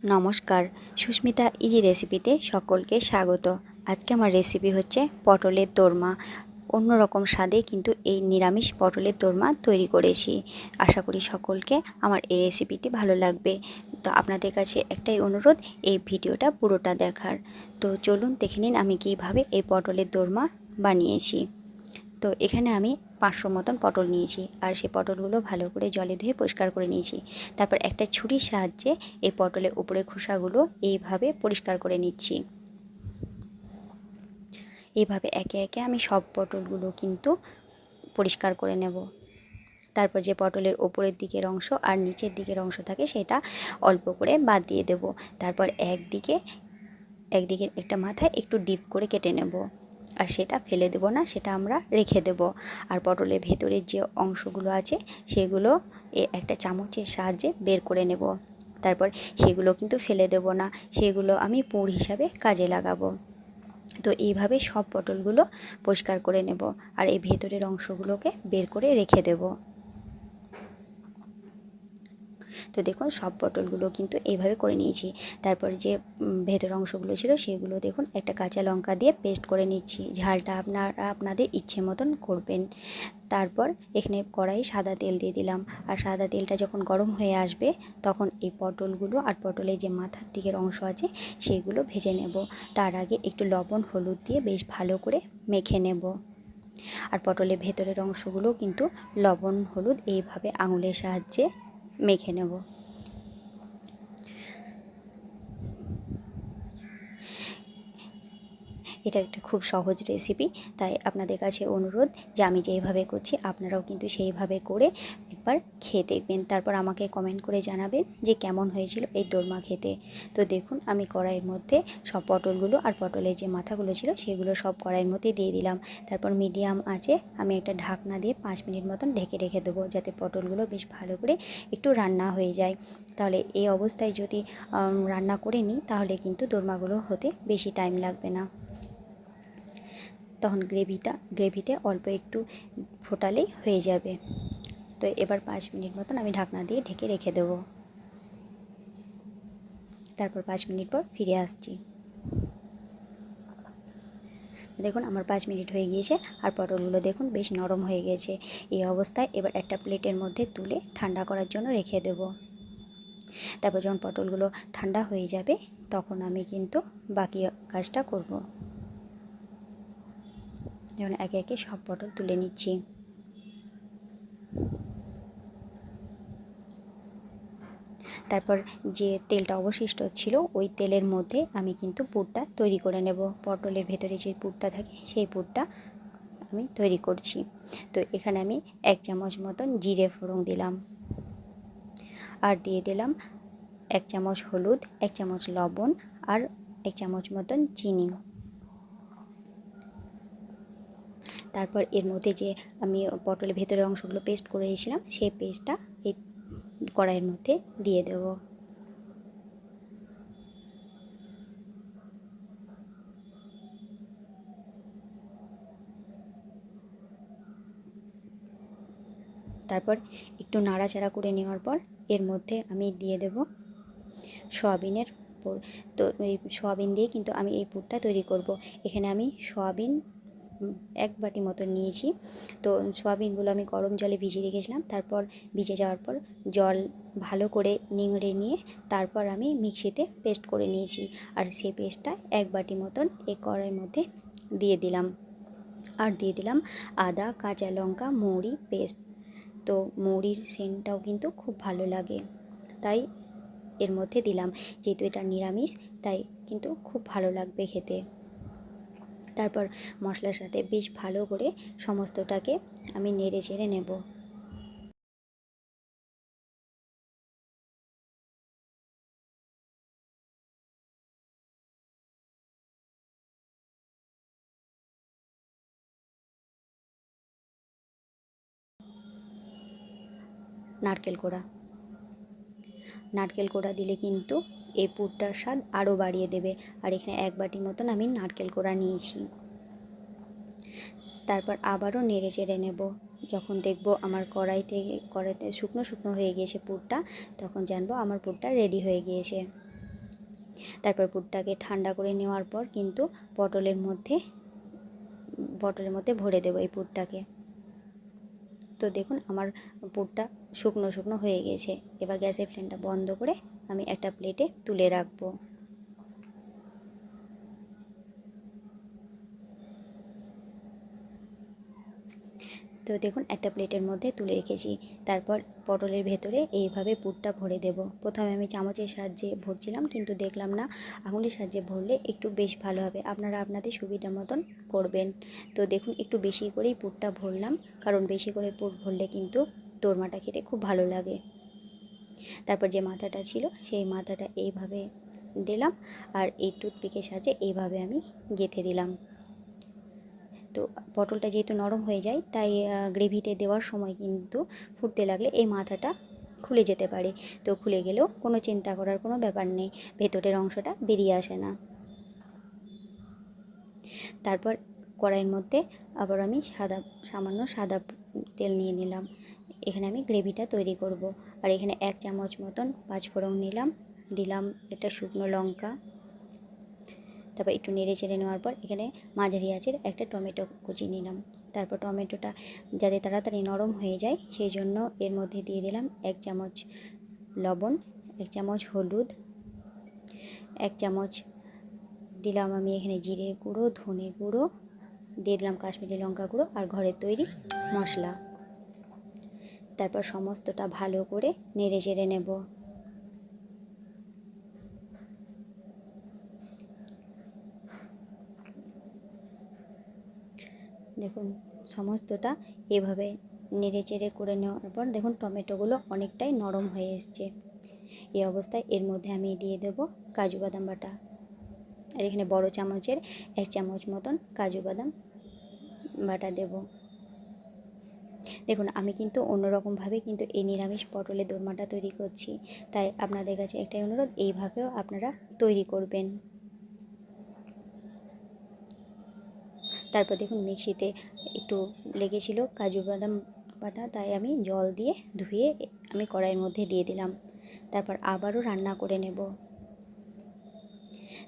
নমস্কার, সুস্মিতা ইজি রেসিপিতে সকলকে স্বাগত। আজকে আমার রেসিপি হচ্ছে পটলের দোরমা। অন্যরকম স্বাদে কিন্তু এই নিরামিষ পটলের দোরমা তৈরি করেছি। আশা করি সকলকে আমার এই রেসিপিটি ভালো লাগবে। তো আপনাদের কাছে একটাই অনুরোধ, এই ভিডিওটা পুরোটা দেখার। তো চলুন দেখে নিন আমি কীভাবে এই পটলের দোরমা বানিয়েছি। তো এখানে আমি 500 মতন পটল নিয়েছি, আর সেই পটলগুলো ভালো করে জলে ধুয়ে পরিষ্কার করে নিয়েছি। তারপর একটা ছুরির সাহায্যে এই পটলের উপরের খোসাগুলো এইভাবে পরিষ্কার করে নিচ্ছি। এইভাবে একে একে আমি সব পটলগুলো কিন্তু পরিষ্কার করে নেব। তারপর যে পটলের ওপরের দিকের অংশ আর নিচের দিকের অংশ থাকে সেটা অল্প করে বাদ দিয়ে দেব। তারপর একদিকে একটা মাথায় একটু ডিপ করে কেটে নেব, আর সেটা ফেলে দেব না, সেটা আমরা রেখে দেব। আর পটলের ভেতরের যে অংশগুলো আছে সেগুলো একটা চামচের সাহায্যে বের করে নেব। তারপর সেগুলো কিন্তু ফেলে দেব না, সেগুলো আমি পুর হিসাবে কাজে লাগাবো। তো এইভাবে সব পটলগুলো পরিষ্কার করে নেব, আর এই ভেতরের অংশগুলোকে বের করে রেখে দেব। তো দেখুন সব পটলগুলো কিন্তু এইভাবে করে নিয়েছি। তারপর যে ভেতর অংশগুলো ছিল সেগুলো দেখুন একটা কাঁচা লঙ্কা দিয়ে পেস্ট করে নিচ্ছি। ঝালটা আপনাদের ইচ্ছে মতন করবেন। তারপর এখানে কড়াই সাদা তেল দিয়ে দিলাম, আর সাদা তেলটা যখন গরম হয়ে আসবে তখন এই পটলগুলো আর পটলের যে মাথার দিকের অংশ আছে সেগুলো ভেজে নেব। তার আগে একটু লবণ হলুদ দিয়ে বেশ ভালো করে মেখে নেব। আর পটলের ভেতরের অংশগুলো কিন্তু লবণ হলুদ এইভাবে আঙুলের সাহায্যে মেখে নেব। এটা একটা খুব সহজ রেসিপি, তাই আপনাদের কাছে অনুরোধ যে আমি যেইভাবে করছি আপনারাও কিন্তু সেইভাবে করে একবার খেয়ে দেখবেন। তারপর আমাকে কমেন্ট করে জানাবেন যে কেমন হয়েছিল এই দোরমা খেতে। তো দেখুন আমি কড়াইয়ের মধ্যে সব পটলগুলো আর পটলের যে মাথাগুলো ছিল সেগুলো সব কড়াইয়ের মধ্যে দিয়ে দিলাম। তারপর মিডিয়াম আঁচে আমি একটা ঢাকনা দিয়ে 5 মিনিট মতন ঢেকে রেখে দেবো, যাতে পটলগুলো বেশ ভালো করে একটু রান্না হয়ে যায়। তাহলে এই অবস্থায় যদি রান্না করে নিই তাহলে কিন্তু দোরমাগুলো হতে বেশি টাইম লাগবে না। তখন গ্রেভিতে অল্প একটু ফোটালেই হয়ে যাবে। তো এবার 5 মিনিট মতন আমি ঢাকনা দিয়ে ঢেকে রেখে দেবো। তারপর 5 মিনিট পর ফিরে আসছি। দেখুন আমার 5 মিনিট হয়ে গিয়েছে, আর পটলগুলো দেখুন বেশ নরম হয়ে গেছে। এই অবস্থায় এবার একটা প্লেটের মধ্যে তুলে ঠান্ডা করার জন্য রেখে দেব। তারপর যখন পটলগুলো ঠান্ডা হয়ে যাবে তখন আমি কিন্তু বাকি কাজটা করব। যেমন একে একে সব পটল তুলে নিচ্ছি। তারপর যে তেলটা অবশিষ্ট ছিল ওই তেলের মধ্যে আমি কিন্তু পুরটা তৈরি করে নেব। পটলের ভেতরে যে পুরটা থাকে সেই পুরটা আমি তৈরি করছি। তো এখানে আমি 1 চামচ মতন জিরে ফোড়ন দিলাম, আর দিয়ে দিলাম 1 চামচ হলুদ, 1 চামচ লবণ, আর 1 চামচ মতন চিনি। তারপর এর মধ্যে যে আমি পটলের ভেতরের অংশগুলো পেস্ট করে রেখেছিলাম সেই পেস্টটা এই কড়াইয়ের মধ্যে দিয়ে দেব। তারপর একটু নাড়াচাড়া করে নেওয়ার পর এর মধ্যে আমি দিয়ে দেব সয়াবিনের পুর। তো এই সয়াবিন দিয়ে কিন্তু আমি এই পুরটা তৈরি করব। এখানে আমি সয়াবিন 1 বাটি মতো নিয়েছি। তো সয়াবিনগুলো আমি গরম জলে ভিজিয়ে রেখেছিলাম। তারপর ভিজে যাওয়ার পর জল ভালো করে নিংড়ে নিয়ে তারপর আমি মিক্সিতে পেস্ট করে নিয়েছি, আর সেই পেস্টটা 1 বাটি মতন এই কড়াইয়ের মধ্যে দিয়ে দিলাম। আর দিয়ে দিলাম আদা, কাঁচা লঙ্কা, মৌরি পেস্ট। তো মৌরির সেন্টটাও কিন্তু খুব ভালো লাগে, তাই এর মধ্যে দিলাম। যেহেতু এটা নিরামিষ তাই কিন্তু খুব ভালো লাগবে খেতে। তারপর মশলার সাথে বেশ ভালো করে সমস্তটাকে আমি নেড়ে চেড়ে নেব। নারকেল কোড়া দিলে কিন্তু এই পুরটার স্বাদ আরও বাড়িয়ে দেবে। আর এখানে 1 বাটি মতন আমি নারকেল কোড়া নিয়েছি। তারপর আবারও নেড়ে চেড়ে নেব। যখন দেখব আমার কড়াইতে শুকনো শুকনো হয়ে গিয়েছে পুরটা, তখন জানবো আমার পুরটা রেডি হয়ে গিয়েছে। তারপর পুরটাকে ঠান্ডা করে নেওয়ার পর কিন্তু পটলের মধ্যে ভরে দেবো এই পুরটাকে। তো দেখুন আমার পুরটা শুকনো শুকনো হয়ে গেছে। এবার গ্যাসের ফ্লেমটা বন্ধ করে আমি একটা প্লেটে তুলে রাখবো। তো দেখুন একটা প্লেটের মধ্যে তুলে রেখেছি। তারপর পটলের ভেতরে এইভাবে পুরটা ভরে দেব। প্রথমে আমি চামচের সাহায্যে ভরছিলাম, কিন্তু দেখলাম না, আঙুলের সাহায্যে ভরলে একটু বেশ ভালো হবে। আপনারা আপনাদের সুবিধা মতন করবেন। তো দেখুন একটু বেশি করেই পুরটা ভরলাম, কারণ বেশি করে পুর ভরলে কিন্তু দোরমাটা খেতে খুব ভালো লাগে। তারপর যে মাথাটা ছিল সেই মাথাটা এইভাবে দিলাম, আর এই টুথপিকের সাহায্যে এইভাবে আমি গেঁথে দিলাম। তো পটলটা যেহেতু নরম হয়ে যায়, তাই গ্রেভিতে দেওয়ার সময় কিন্তু ফুটতে লাগলে এই মাথাটা খুলে যেতে পারে। তো খুলে গেলেও কোনো চিন্তা করার কোনো ব্যাপার নেই, ভেতরের অংশটা বেরিয়ে আসে না। তারপর কড়াইয়ের মধ্যে আবার আমি সামান্য সাদা তেল নিয়ে নিলাম। এখানে আমি গ্রেভিটা তৈরি করব। আর এখানে 1 চামচ মতন পাঁচফোড়ন নিলাম, দিলাম একটা শুকনো লঙ্কা। তারপর একটু নেড়ে চেড়ে নেওয়ার পর এখানে মাঝারি আঁচের একটা টমেটো কুচি নিলাম। তারপর টমেটোটা যাতে তাড়াতাড়ি নরম হয়ে যায় সেই জন্য এর মধ্যে দিয়ে দিলাম 1 চামচ লবণ, 1 চামচ হলুদ, 1 চামচ দিলাম আমি এখানে জিরে গুঁড়ো, ধনে গুঁড়ো, দিয়ে দিলাম কাশ্মীরি লঙ্কা গুঁড়ো আর ঘরের তৈরি মশলা। তারপর সমস্তটা ভালো করে নেড়ে চেড়ে নেব। দেখুন সমস্তটা এভাবে নেড়ে চেড়ে করে নেওয়ার পর দেখুন টমেটোগুলো অনেকটাই নরম হয়ে এসছে। এই অবস্থায় এর মধ্যে আমি দিয়ে দেব কাজু বাদাম বাটা। আর এখানে বড় চামচের 1 চামচ মতন কাজু বাদাম বাটা দেব। দেখুন আমি কিন্তু অন্যরকমভাবে কিন্তু এই নিরামিষ পটলের দোরমাটা তৈরি করছি, তাই আপনাদের কাছে একটাই অনুরোধ, এইভাবেও আপনারা তৈরি করবেন। তারপর দেখুন মিক্সিতে একটু লেগেছিল কাজু বাদাম বাটা, তাই আমি জল দিয়ে ধুয়ে আমি কড়াইয়ের মধ্যে দিয়ে দিলাম। তারপর আবারও রান্না করে নেব।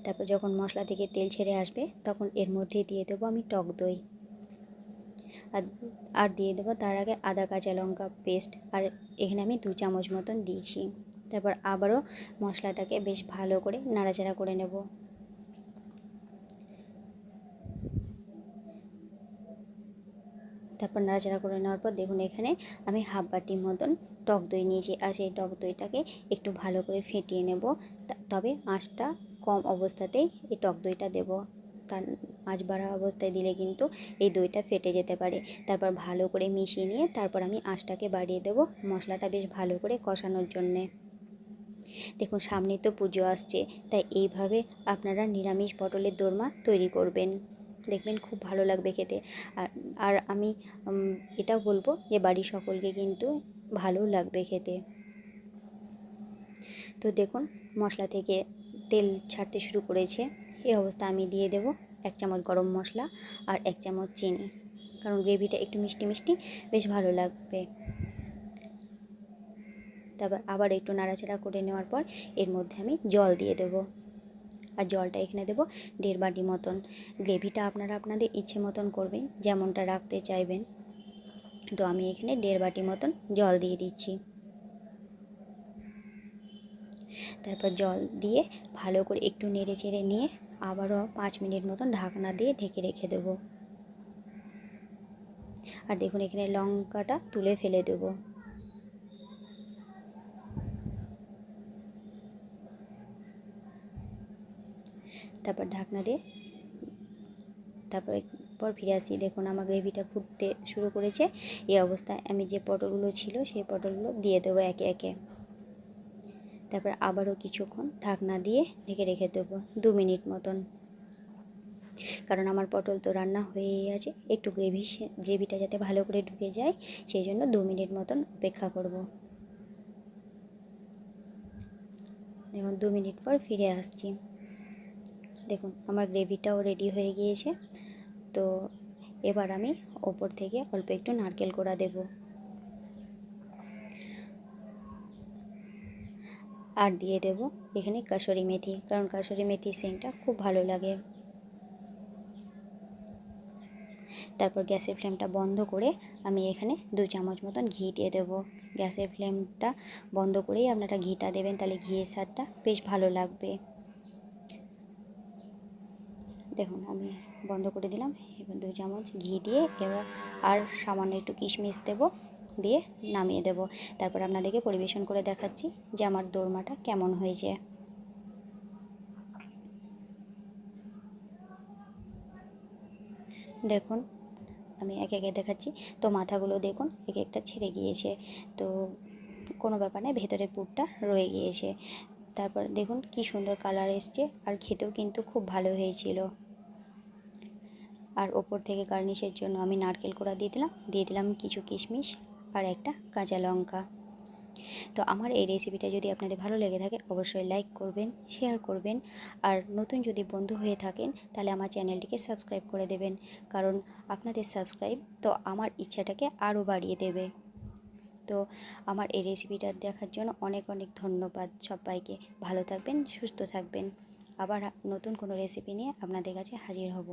তারপর যখন মশলা থেকে তেল ছেড়ে আসবে তখন এর মধ্যে দিয়ে দেবো আমি টক দই, আর দিয়ে দেবো তার আগে আদা কাঁচা লঙ্কা পেস্ট, আর এখানে আমি 2 চামচ মতন দিয়েছি। তারপর আবারও মশলাটাকে বেশ ভালো করে নাড়াচাড়া করে নেব। তারপর নাড়াচাড়া করে নেওয়ার পর দেখুন এখানে আমি হাফ বাটি মতন টক দই নিয়েছি, আর সেই টক দইটাকে একটু ভালো করে ফেটিয়ে নেব। তবে আঁচটা কম অবস্থাতেই এই টক দইটা দেব, তার আঁচ বাড়া অবস্থায় দিলে কিন্তু এই দইটা ফেটে যেতে পারে। তারপর ভালো করে মিশিয়ে নিয়ে তারপর আমি আঁচটাকে বাড়িয়ে দেব মশলাটা বেশ ভালো করে কষানোর জন্যে। দেখুন সামনে তো পুজো আসছে, তাই এইভাবে আপনারা নিরামিষ পটলের দোরমা তৈরি করবেন, দেখবেন খুব ভালো লাগবে খেতে। আর আমি এটাও বলবো যে বাড়ির সকলকে কিন্তু ভালো লাগবে খেতে। তো দেখুন মশলা থেকে তেল ছাড়তে শুরু করেছে, এই অবস্থা আমি দিয়ে দেব 1 চামচ গরম মশলা আর 1 চামচ চিনি, কারণ গ্রেভিটা একটু মিষ্টি মিষ্টি বেশ ভালো লাগবে। তারপর আবার একটু নাড়াচাড়া করে নেওয়ার পর এর মধ্যে আমি জল দিয়ে দেব, আর জলটা এখানে দেব 1.5 বাটি মতন। গ্রেভিটা আপনারা আপনাদের ইচ্ছে মতন করবেন, যেমনটা রাখতে চাইবেন। তো আমি এখানে 1.5 বাটি মতন জল দিয়ে দিচ্ছি। তারপর জল দিয়ে ভালো করে একটু নেড়ে চেড়ে নিয়ে আবারও 5 মিনিট মতন ঢাকনা দিয়ে ঢেকে রেখে দেব। আর দেখুন এখানে লঙ্কাটা তুলে ফেলে দেব। তারপর ঢাকনা দিয়ে তারপর ফিরে আসি। দেখুন আমার গ্রেভিটা ফুটতে শুরু করেছে। এই অবস্থায় আমি যে পটলগুলো ছিল সেই পটলগুলো দিয়ে দেবো একে একে। তারপর আবারও কিছুক্ষণ ঢাকনা দিয়ে ঢেকে রেখে দেবো 2 মিনিট মতন, কারণ আমার পটল তো রান্না হয়েই আছে, একটু গ্রেভিটা যাতে ভালো করে ঢুকে যায় সেই জন্য 2 মিনিট মতন অপেক্ষা করব। দেখুন 2 মিনিট পর ফিরে আসছি। দেখুন আমার গ্রেভিটাও রেডি হয়ে গিয়েছে। তো এবার আমি ওপর থেকে অল্প একটু নারকেল কোড়া দেব। আর দিয়ে দেব এখানে কাসুরি মেথি, কারণ কাসুরি মেথির সেন্টটা খুব ভালো লাগে। তারপর গ্যাসের ফ্লেমটা বন্ধ করে আমি এখানে 2 চামচ মতন ঘি দিয়ে দেবো। গ্যাসের ফ্লেমটা বন্ধ করেই আপনারা ঘিটা দেবেন, তাহলে ঘিয়ের স্বাদটা বেশ ভালো লাগবে। দেখুন আমি বন্ধ করে দিলাম। এবার 2 চামচ ঘি দিয়ে এবার আর সামান্য একটু কিশমিশ দেবো, দিয়ে নামিয়ে দেব। তারপর আপনাদেরকে পরিবেশন করে দেখাচ্ছি যে আমার দোরমাটা কেমন হয়েছে। দেখুন আমি একে একে দেখাচ্ছি। তো মাথাগুলো দেখুন এক একটা ছেড়ে গিয়েছে, তো কোনো ব্যাপার নয়, ভেতরের পুরটা রয়ে গিয়েছে। তারপর দেখুন কি সুন্দর কালার এসছে, আর খেতেও কিন্তু খুব ভালো হয়েছিল। আর ওপর থেকে গার্নিশের জন্য আমি নারকেল কোড়া দিয়ে দিলাম কিছু কিশমিশ আর একটা কাঁচা লঙ্কা। তো আমার এই রেসিপিটা যদি আপনাদের ভালো লেগে থাকে অবশ্যই লাইক করবেন, শেয়ার করবেন, আর নতুন যদি বন্ধু হয়ে থাকেন তাহলে আমার চ্যানেলটিকে সাবস্ক্রাইব করে দেবেন, কারণ আপনাদের সাবস্ক্রাইব তো আমার ইচ্ছাটাকে আরও বাড়িয়ে দেবে। তো আমার এই রেসিপিটা দেখার জন্য অনেক অনেক ধন্যবাদ সবাইকে। ভালো থাকবেন, সুস্থ থাকবেন। আবার নতুন কোনো রেসিপি নিয়ে আপনাদের কাছে হাজির হব।